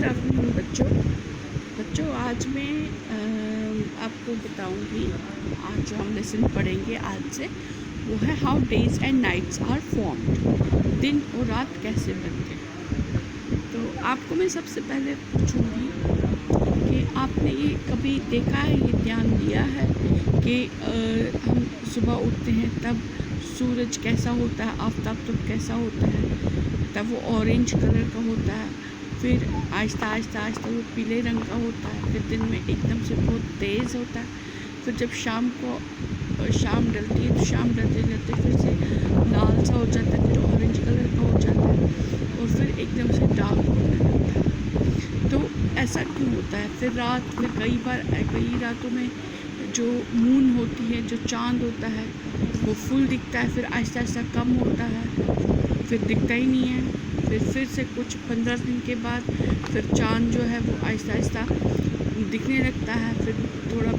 Good afternoon बच्चों आज मैं आपको बताऊंगी। आज जो हम लेसन पढ़ेंगे आज से वो है how days and nights are formed. दिन और रात कैसे बनते हैं। तो आपको मैं सबसे पहले पूछूंगी कि आपने ये कभी देखा है, ये ध्यान दिया है कि हम सुबह उठते हैं तब सूरज कैसा होता है, आफताब तब कैसा होता है, तब वो ऑरेंज कलर का होता है, फिर आहिस्ता आहिस्ता वो पीले रंग का होता है, फिर दिन में एकदम से बहुत तेज़ होता है, फिर जब शाम डलती है तो शाम डलते डलते फिर से लाल सा हो जाता है, फिर ऑरेंज कलर का हो जाता है और फिर एकदम से डार्क होने लगता है। तो ऐसा क्यों होता है? फिर रात में कई रातों में जो मून होती है, जो चाँद होता है वो फुल दिखता है, फिर आहिस्ता आहिस्ता कम होता है, फिर दिखता ही नहीं है। फिर से कुछ 15 दिन के बाद फिर चाँद जो है वो आहिस्ता आहिस्ता दिखने लगता है, फिर थोड़ा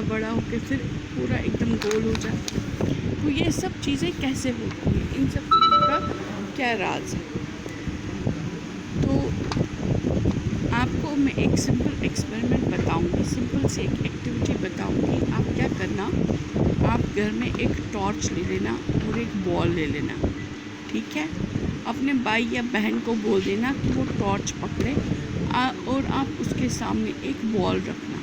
बड़ा होकर फिर पूरा एकदम गोल हो जाता है। तो ये सब चीज़ें कैसे होती हैं, इन सब चीज़ों का क्या राज है? तो आपको मैं एक सिंपल एक्सपेरिमेंट बताऊंगी, सिंपल सी एक एक्टिविटी बताऊंगी। आप क्या करना, आप घर में एक टॉर्च ले लेना और एक बॉल ले लेना, ठीक है। अपने भाई या बहन को बोल देना कि वो टॉर्च पकड़े और आप उसके सामने एक बॉल रखना,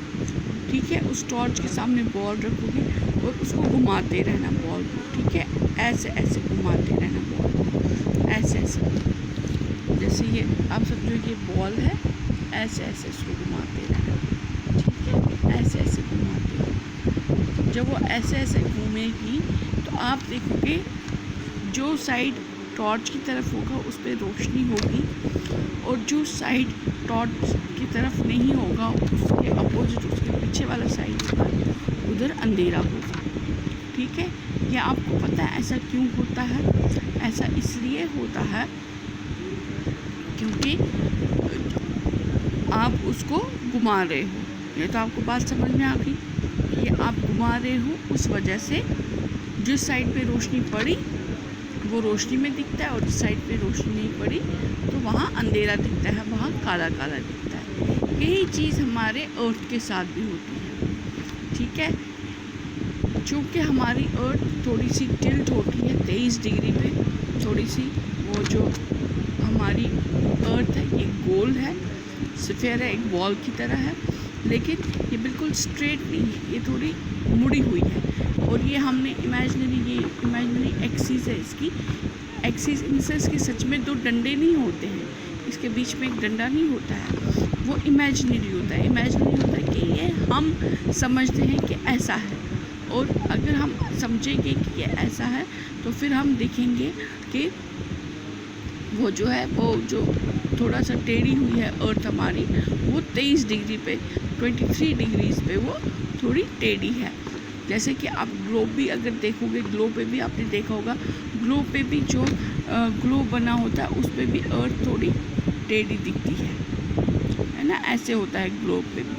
ठीक है। उस टॉर्च के सामने बॉल रखोगे और उसको घुमाते रहना बॉल को, ठीक है। ऐसे घुमाते रहना बॉल को, ऐसे जैसे ये आप समझो ये बॉल है, ऐसे इसको घुमाते रहना, ठीक है। ऐसे घुमाते रहना। जब वो ऐसे घूमेगी तो आप देखोगे जो साइड टॉर्च की तरफ होगा उस पर रोशनी होगी और जो साइड टॉर्च की तरफ नहीं होगा उसके अपोजिट, उसके पीछे वाला साइड होगा, उधर अंधेरा होगा, ठीक है। ये आपको पता है ऐसा क्यों होता है? ऐसा इसलिए होता है क्योंकि आप उसको घुमा रहे हो। ये तो आपको बात समझ में आ गई, ये आप घुमा रहे हो, उस वजह से जिस साइड पे रोशनी पड़ी वो रोशनी में दिखता है और जिस साइड पे रोशनी नहीं पड़ी तो वहाँ अंधेरा दिखता है, वहाँ काला दिखता है। यही चीज़ हमारे अर्थ के साथ भी होती है, ठीक है। चूँकि हमारी अर्थ थोड़ी सी टिल्ट होती है 23 डिग्री पे, थोड़ी सी वो जो हमारी अर्थ है ये गोल है, स्फीयर है, एक बॉल की तरह है, लेकिन ये बिल्कुल स्ट्रेट नहीं है, ये थोड़ी मुड़ी हुई है। और ये हमने इमेजिनरी एक्सिस है इसकी, एक्सिस इन सेंस कि सच में दो डंडे नहीं होते हैं, इसके बीच में एक डंडा नहीं होता है, वो इमेजिनरी होता है कि ये हम समझते हैं कि ऐसा है। और अगर हम समझेंगे कि ये ऐसा है तो फिर हम देखेंगे कि वो जो है वो जो थोड़ा सा टेढ़ी हुई है अर्थ हमारी, वो 23 डिग्री पे 23 डिग्रीज पे वो थोड़ी टेढ़ी है। जैसे कि आप ग्लोब भी अगर देखोगे, ग्लोब पे भी आपने देखा होगा, ग्लोब पे भी जो ग्लोब बना होता है उस पे भी अर्थ थोड़ी टेढ़ी दिखती है ना। ऐसे होता है ग्लोब पे भी।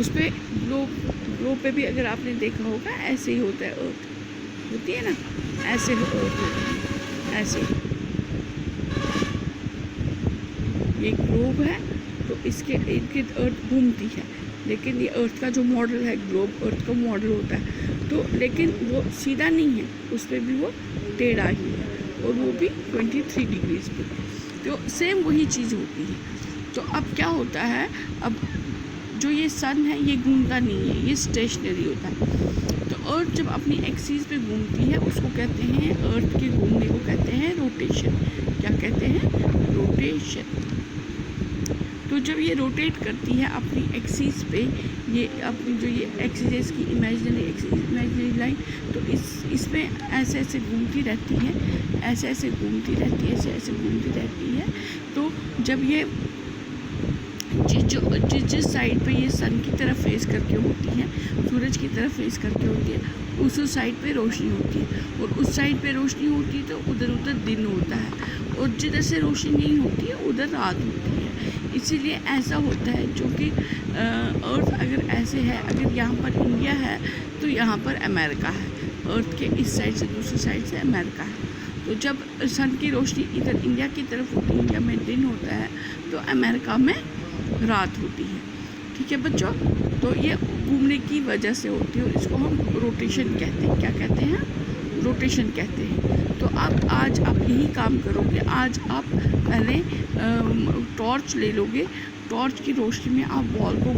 उस पे ग्लोब पे भी अगर आपने देखा होगा ऐसे ही होता है, अर्थ होती है ना, ऐसे अर्थ होती है, ऐसे। ये ग्लोब है तो इसके इर्द गिर्द अर्थ घूमती है, लेकिन ये अर्थ का जो मॉडल है, ग्लोब अर्थ का मॉडल होता है, तो लेकिन वो सीधा नहीं है, उस पर भी वो टेढ़ा ही है और वो भी 23 डिग्रीज पे। तो सेम वही चीज़ होती है। तो अब क्या होता है, अब जो ये सन है ये घूमता नहीं है, ये स्टेशनरी होता है। तो अर्थ जब अपनी एक्सिस पे घूमती है उसको कहते हैं, अर्थ के घूमने को कहते हैं रोटेशन। क्या कहते हैं? रोटेशन। तो जब ये रोटेट करती है अपनी एक्सिस पे, ये अपनी जो ये एक्सिस की इमेजिनरी लाइन, तो इसमें ऐसे घूमती रहती है, ऐसे घूमती रहती है। तो जब ये जिस साइड पे ये सन की तरफ फेस करके होती है, सूरज की तरफ फेस करके होती है, उस साइड पे रोशनी होती है, और उस साइड पे रोशनी होती है तो उधर दिन होता है, और जिधर से रोशनी नहीं होती है उधर रात होती है। इसीलिए ऐसा होता है, जो कि अर्थ अगर ऐसे है, अगर यहाँ पर इंडिया है तो यहाँ पर अमेरिका है, अर्थ के इस साइड से दूसरी साइड से अमेरिका है। तो जब सन की रोशनी इधर इंडिया की तरफ होती है, इंडिया में दिन होता है, तो अमेरिका में रात होती है। ठीक है बच्चों, तो ये घूमने की वजह से होती है और इसको हम रोटेशन कहते हैं। क्या कहते हैं? रोटेशन कहते हैं। तो अब आज आप यही काम करोगे। आज आप पहले टॉर्च ले लोगे, टॉर्च की रोशनी में आप बॉल को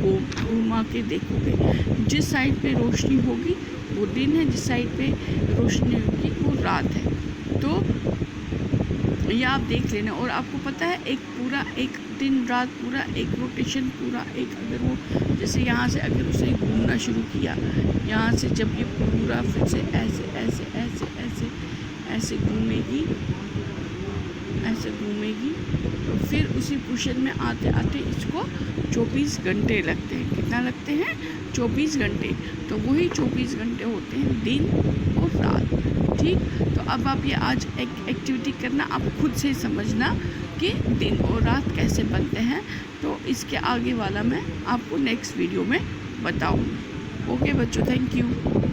घुमा के देखोगे। जिस साइड पे रोशनी होगी वो दिन है, जिस साइड पे रोशनी होगी वो रात है। तो ये आप देख लेना। और आपको पता है एक पूरा एक दिन रात पूरा एक रोटेशन पूरा एक, अगर वो जैसे यहाँ से अगर उसने घूमना शुरू किया, यहाँ से जब ये पूरा फिर से ऐसे ऐसे ऐसे ऐसे ऐसे घूमेगी, ऐसे घूमेगी, तो फिर उसी पोजीशन में आते आते इसको 24 घंटे लगते हैं। कितना लगते हैं? 24 घंटे। तो वही 24 घंटे होते हैं दिन और रात। ठीक, तो अब आप ये आज एक एक्टिविटी करना, आप खुद से समझना कि दिन और रात कैसे बनते हैं। तो इसके आगे वाला मैं आपको नेक्स्ट वीडियो में बताऊँगी। ओके बच्चों, थैंक यू।